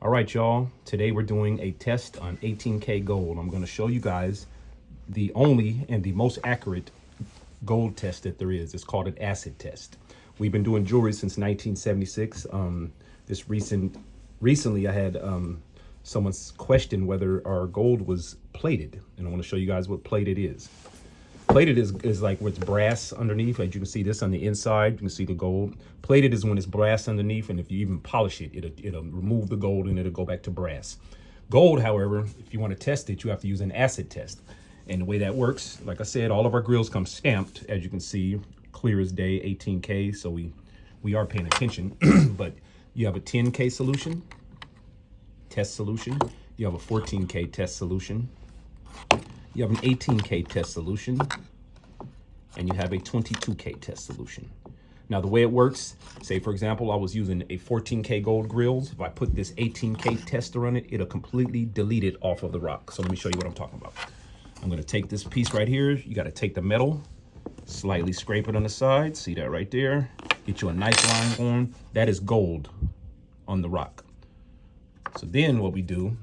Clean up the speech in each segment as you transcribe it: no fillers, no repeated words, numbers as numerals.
All right, y'all. Today we're doing a test on 18K gold. I'm going to show you guys the only and the most accurate gold test that there is. It's called an acid test. We've been doing jewelry since 1976. Recently I had someone's question whether our gold was plated, and I want to show you guys what plated is. Plated is like with brass underneath. As you can see this on the inside, you can see the gold. Plated is when it's brass underneath, and if you even polish it, it'll remove the gold and it'll go back to brass. Gold, however, if you want to test it, you have to use an acid test. And the way that works, like I said, all of our grills come stamped, as you can see, clear as day, 18K. So we are paying attention. But you have a 10K solution, test solution. You have a 14K test solution. You have an 18K test solution, and you have a 22K test solution. Now, the way it works, say, for example, I was using a 14K gold Grillz. If I put this 18K tester on it, it'll completely delete it off of the rock. So let me show you what I'm talking about. I'm going to take this piece right here. You got to take the metal, slightly scrape it on the side. See that right there? Get you a nice line going. That is gold on the rock. So then what we do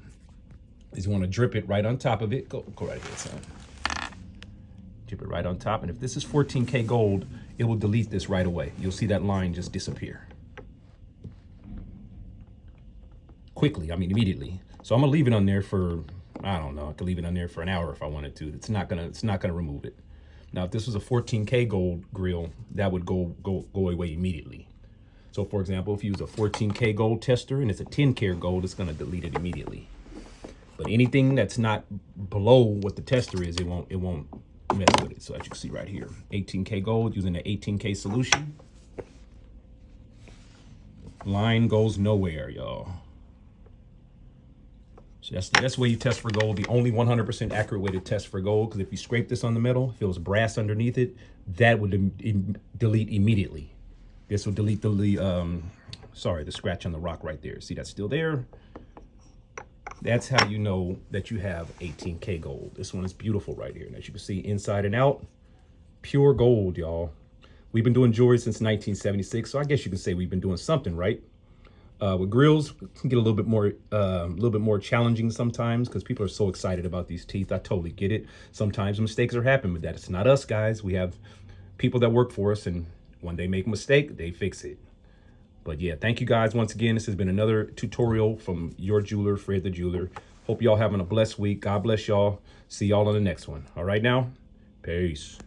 is you want to drip it right on top of it. Go right here, son. Drip it right on top. And if this is 14K gold, it will delete this right away. You'll see that line just disappear. Quickly, I mean immediately. So I'm gonna leave it on there for, I don't know, I could leave it on there for an hour if I wanted to. It's not gonna remove it. Now, if this was a 14K gold grill, that would go away immediately. So for example, if you use a 14K gold tester and it's a 10K gold, it's gonna delete it immediately. But anything that's not below what the tester is, it won't mess with it. So as you can see right here, 18K gold using the 18K solution. Line goes nowhere, y'all. So that's the way you test for gold. The only 100% accurate way to test for gold, because if you scrape this on the metal, if it was brass underneath it, that would delete immediately. This will delete the scratch on the rock right there. See, that's still there. That's how you know that you have 18K gold. This one is beautiful right here. And as you can see, inside and out, pure gold, y'all. We've been doing jewelry since 1976, so I guess you can say we've been doing something right. With Grillz, it can get a little bit more challenging sometimes because people are so excited about these teeth. I totally get it. Sometimes mistakes are happening with that. It's not us, guys. We have people that work for us, and when they make a mistake, they fix it. But yeah, thank you guys once again. This has been another tutorial from your jeweler, Fred the Jeweler. Hope y'all having a blessed week. God bless y'all. See y'all on the next one. All right now, peace.